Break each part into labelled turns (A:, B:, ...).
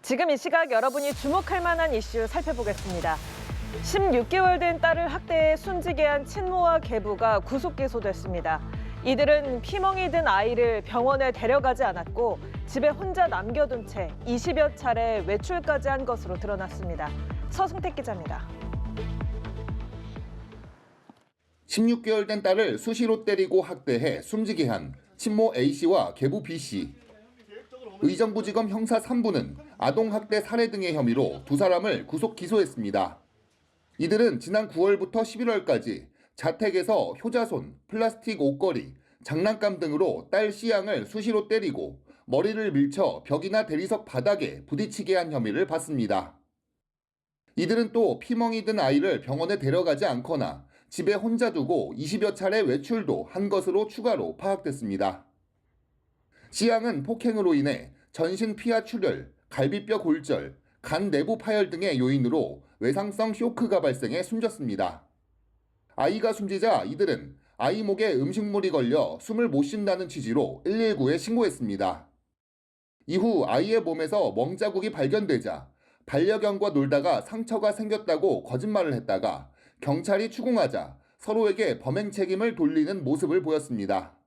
A: 지금 이 시각 여러분이 주목할 만한 이슈 살펴보겠습니다. 16개월 된 딸을 학대해 숨지게 한 친모와 계부가 구속 기소됐습니다. 이들은 피멍이 든 아이를 병원에 데려가지 않았고 집에 혼자 남겨둔 채 20여 차례 외출까지 한 것으로 드러났습니다. 서승택 기자입니다.
B: 16개월 된 딸을 수시로 때리고 학대해 숨지게 한 친모 A씨와 계부 B씨. 의정부지검 형사 3부는 아동학대 살해 등의 혐의로 두 사람을 구속 기소했습니다. 이들은 지난 9월부터 11월까지 자택에서 효자손, 플라스틱 옷걸이, 장난감 등으로 딸 C양을 수시로 때리고 머리를 밀쳐 벽이나 대리석 바닥에 부딪히게 한 혐의를 받습니다. 이들은 또 피멍이 든 아이를 병원에 데려가지 않거나 집에 혼자 두고 20여 차례 외출도 한 것으로 추가로 파악됐습니다. C양은 폭행으로 인해 전신 피하 출혈, 갈비뼈 골절, 간 내부 파열 등의 요인으로 외상성 쇼크가 발생해 숨졌습니다. 아이가 숨지자 이들은 아이 목에 음식물이 걸려 숨을 못 쉰다는 취지로 119에 신고했습니다. 이후 아이의 몸에서 멍자국이 발견되자 반려견과 놀다가 상처가 생겼다고 거짓말을 했다가 경찰이 추궁하자 서로에게 범행 책임을 돌리는 모습을 보였습니다.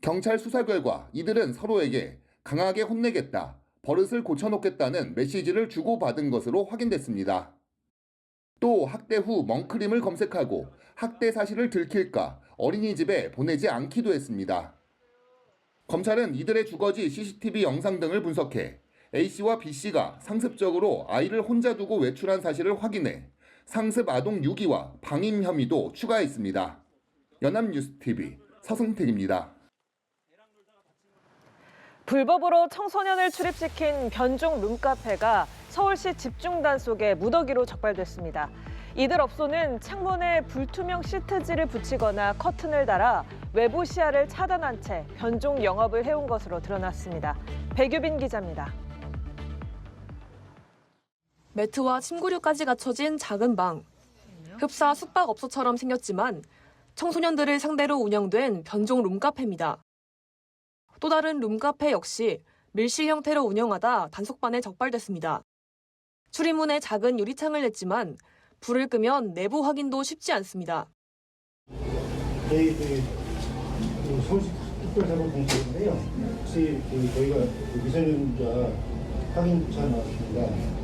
B: 경찰 수사 결과 이들은 서로에게 강하게 혼내겠다, 버릇을 고쳐놓겠다는 메시지를 주고받은 것으로 확인됐습니다. 또 학대 후 멍크림을 검색하고 학대 사실을 들킬까 어린이집에 보내지 않기도 했습니다. 검찰은 이들의 주거지 CCTV 영상 등을 분석해 A씨와 B씨가 상습적으로 아이를 혼자 두고 외출한 사실을 확인해 상습 아동 유기와 방임 혐의도 추가했습니다. 연합뉴스TV 서승택입니다.
A: 불법으로 청소년을 출입시킨 변종 룸카페가 서울시 집중단속에 무더기로 적발됐습니다. 이들 업소는 창문에 불투명 시트지를 붙이거나 커튼을 달아 외부 시야를 차단한 채 변종 영업을 해온 것으로 드러났습니다. 백유빈 기자입니다.
C: 매트와 침구류까지 갖춰진 작은 방. 흡사 숙박업소처럼 생겼지만 청소년들을 상대로 운영된 변종 룸카페입니다. 또 다른 룸카페 역시 밀실 형태로 운영하다 단속반에 적발됐습니다. 출입문에 작은 유리창을 냈지만 불을 끄면 내부 확인도 쉽지 않습니다.
D: 저희 서울시 특별자본공사인데요. 혹시 저희가 미성년자 확인차 나왔습니다.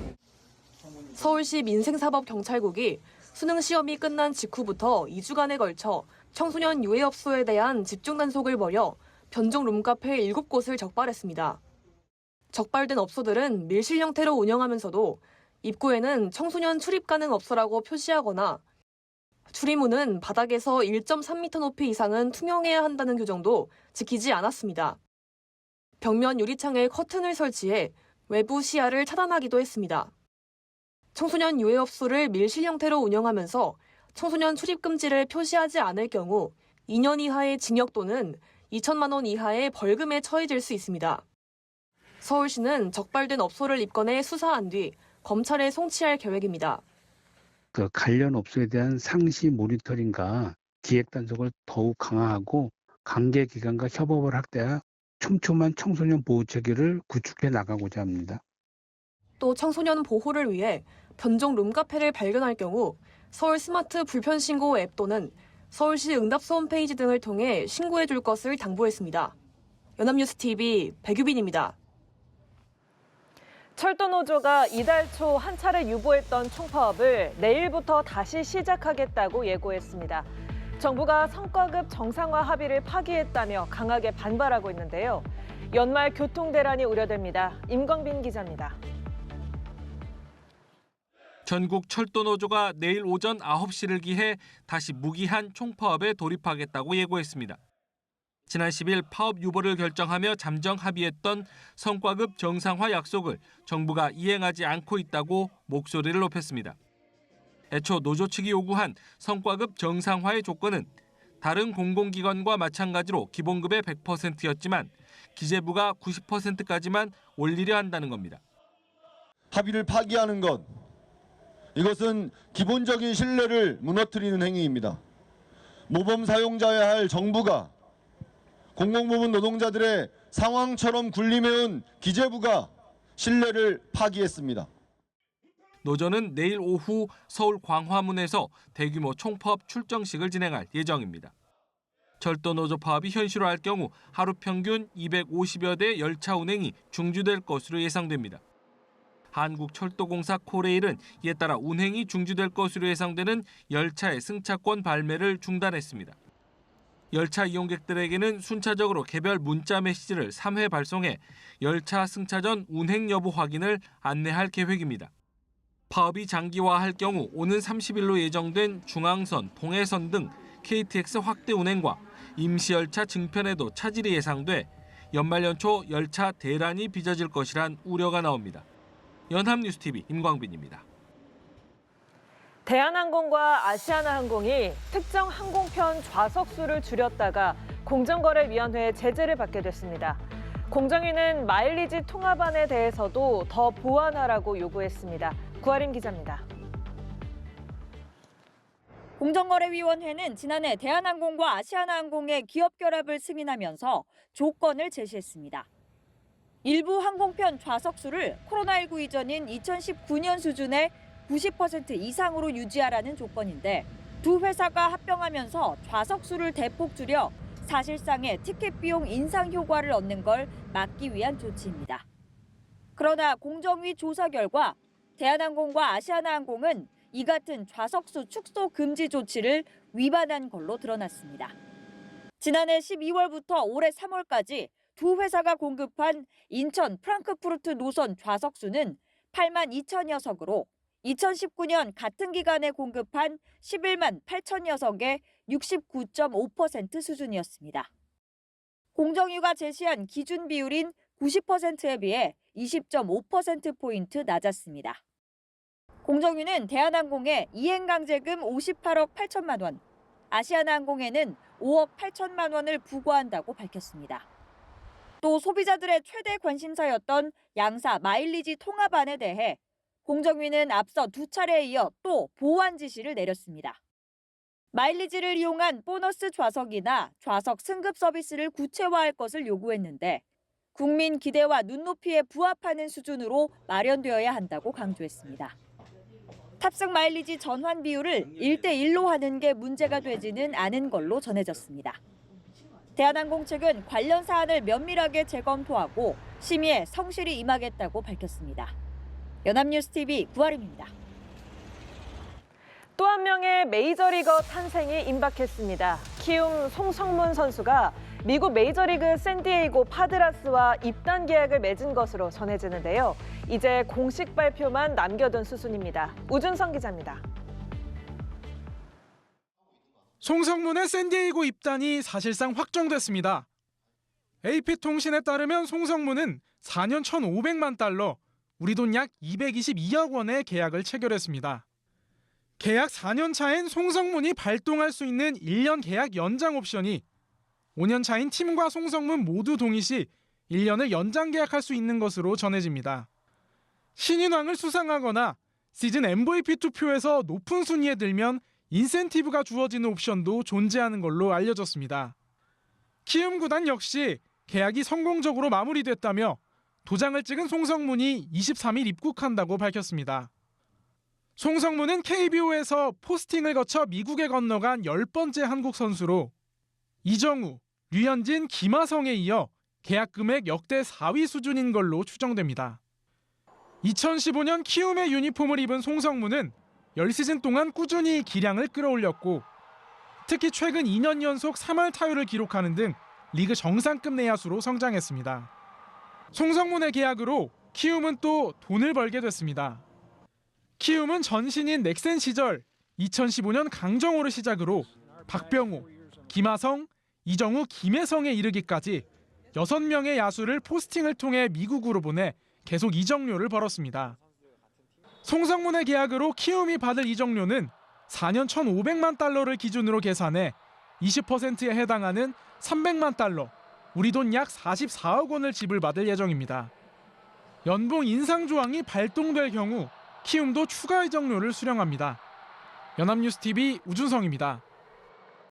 C: 서울시 민생사법경찰국이 수능 시험이 끝난 직후부터 2주간에 걸쳐 청소년 유해업소에 대한 집중단속을 벌여 변종 룸카페 7곳을 적발했습니다. 적발된 업소들은 밀실 형태로 운영하면서도 입구에는 청소년 출입 가능 업소라고 표시하거나 출입문은 바닥에서 1.3m 높이 이상은 투명해야 한다는 규정도 지키지 않았습니다. 벽면 유리창에 커튼을 설치해 외부 시야를 차단하기도 했습니다. 청소년 유해업소를 밀실 형태로 운영하면서 청소년 출입 금지를 표시하지 않을 경우 2년 이하의 징역 또는 2천만 원 이하의 벌금에 처해질 수 있습니다. 서울시는 적발된 업소를 입건해 수사한 뒤 검찰에 송치할 계획입니다.
E: 관련 업소에 대한 상시 모니터링과 기획 단속을 더욱 강화하고 관계기관과 협업을 확대하 촘촘한 청소년 보호 체계를 구축해 나가고자 합니다.
C: 또 청소년 보호를 위해 변종 룸카페를 발견할 경우 서울 스마트 불편 신고 앱 또는 서울시 응답소 홈페이지 등을 통해 신고해 줄 것을 당부했습니다. 연합뉴스TV 백유빈입니다.
A: 철도노조가 이달 초 한 차례 유보했던 총파업을 내일부터 다시 시작하겠다고 예고했습니다. 정부가 성과급 정상화 합의를 파기했다며 강하게 반발하고 있는데요. 연말 교통 대란이 우려됩니다. 임광빈 기자입니다.
F: 전국 철도노조가 내일 오전 9시를 기해 다시 무기한 총파업에 돌입하겠다고 예고했습니다. 지난 10일 파업 유보를 결정하며 잠정 합의했던 성과급 정상화 약속을 정부가 이행하지 않고 있다고 목소리를 높였습니다. 애초 노조 측이 요구한 성과급 정상화의 조건은 다른 공공기관과 마찬가지로 기본급의 100%였지만 기재부가 90%까지만 올리려 한다는 겁니다.
G: 합의를 파기하는 것, 이것은 기본적인 신뢰를 무너뜨리는 행위입니다. 모범 사용자여야 할 정부가 공공부문 노동자들의 상황처럼 군림해온 기재부가 신뢰를 파기했습니다.
F: 노조는 내일 오후 서울 광화문에서 대규모 총파업 출정식을 진행할 예정입니다. 철도노조 파업이 현실화할 경우 하루 평균 250여 대 열차 운행이 중지될 것으로 예상됩니다. 한국철도공사 코레일은 이에 따라 운행이 중지될 것으로 예상되는 열차의 승차권 발매를 중단했습니다. 열차 이용객들에게는 순차적으로 개별 문자 메시지를 3회 발송해 열차 승차 전 운행 여부 확인을 안내할 계획입니다. 파업이 장기화할 경우 오는 30일로 예정된 중앙선, 동해선 등 KTX 확대 운행과 임시열차 증편에도 차질이 예상돼 연말 연초 열차 대란이 빚어질 것이란 우려가 나옵니다. 연합뉴스TV 임광빈입니다.
A: 대한항공과 아시아나항공이 특정 항공편 좌석수를 줄였다가 공정거래위원회의 제재를 받게 됐습니다. 공정위는 마일리지 통합안에 대해서도 더 보완하라고 요구했습니다. 구아림 기자입니다.
H: 공정거래위원회는 지난해 대한항공과 아시아나항공의 기업 결합을 승인하면서 조건을 제시했습니다. 일부 항공편 좌석수를 코로나19 이전인 2019년 수준의 90% 이상으로 유지하라는 조건인데 두 회사가 합병하면서 좌석수를 대폭 줄여 사실상의 티켓 비용 인상 효과를 얻는 걸 막기 위한 조치입니다. 그러나 공정위 조사 결과 대한항공과 아시아나항공은 이 같은 좌석수 축소 금지 조치를 위반한 걸로 드러났습니다. 지난해 12월부터 올해 3월까지 두 회사가 공급한 인천 프랑크푸르트 노선 좌석수는 8만 2천여 석으로 2019년 같은 기간에 공급한 11만 8천여 석의 69.5% 수준이었습니다. 공정위가 제시한 기준 비율인 90%에 비해 20.5%포인트 낮았습니다. 공정위는 대한항공에 이행강제금 58억 8천만 원, 아시아나항공에는 5억 8천만 원을 부과한다고 밝혔습니다. 또 소비자들의 최대 관심사였던 양사 마일리지 통합안에 대해 공정위는 앞서 두 차례에 이어 또 보완 지시를 내렸습니다. 마일리지를 이용한 보너스 좌석이나 좌석 승급 서비스를 구체화할 것을 요구했는데 국민 기대와 눈높이에 부합하는 수준으로 마련되어야 한다고 강조했습니다. 탑승 마일리지 전환 비율을 1대1로 하는 게 문제가 되지는 않은 걸로 전해졌습니다. 대한항공 측은 관련 사안을 면밀하게 재검토하고 심의에 성실히 임하겠다고 밝혔습니다. 연합뉴스TV 구아림입니다.
A: 또 한 명의 메이저리거 탄생이 임박했습니다. 키움 송성문 선수가 미국 메이저리그 샌디에이고 파드라스와 입단 계약을 맺은 것으로 전해지는데요. 이제 공식 발표만 남겨둔 수순입니다. 우준성 기자입니다.
I: 송성문의 샌디에이고 입단이 사실상 확정됐습니다. AP통신에 따르면 송성문은 4년 1,500만 달러, 우리 돈 약 222억 원의 계약을 체결했습니다. 계약 4년 차엔 송성문이 발동할 수 있는 1년 계약 연장 옵션이 5년 차인 팀과 송성문 모두 동의 시 1년을 연장 계약할 수 있는 것으로 전해집니다. 신인왕을 수상하거나 시즌 MVP 투표에서 높은 순위에 들면 인센티브가 주어지는 옵션도 존재하는 걸로 알려졌습니다. 키움 구단 역시 계약이 성공적으로 마무리됐다며 도장을 찍은 송성문이 23일 입국한다고 밝혔습니다. 송성문은 KBO에서 포스팅을 거쳐 미국에 건너간 10번째 한국 선수로 이정우, 류현진, 김하성에 이어 계약 금액 역대 4위 수준인 걸로 추정됩니다. 2015년 키움의 유니폼을 입은 송성문은 10시즌 동안 꾸준히 기량을 끌어올렸고 특히 최근 2년 연속 3할 타율을 기록하는 등 리그 정상급 내야수로 성장했습니다. 송성문의 계약으로 키움은 또 돈을 벌게 됐습니다. 키움은 전신인 넥센 시절 2015년 강정호를 시작으로 박병호, 김하성, 이정우, 김혜성에 이르기까지 6명의 야수를 포스팅을 통해 미국으로 보내 계속 이적료를 벌었습니다. 송성문의 계약으로 키움이 받을 이적료는 4년 1,500만 달러를 기준으로 계산해 20%에 해당하는 300만 달러, 우리 돈 약 44억 원을 지불받을 예정입니다. 연봉 인상 조항이 발동될 경우 키움도 추가 이적료를 수령합니다. 연합뉴스TV 우준성입니다.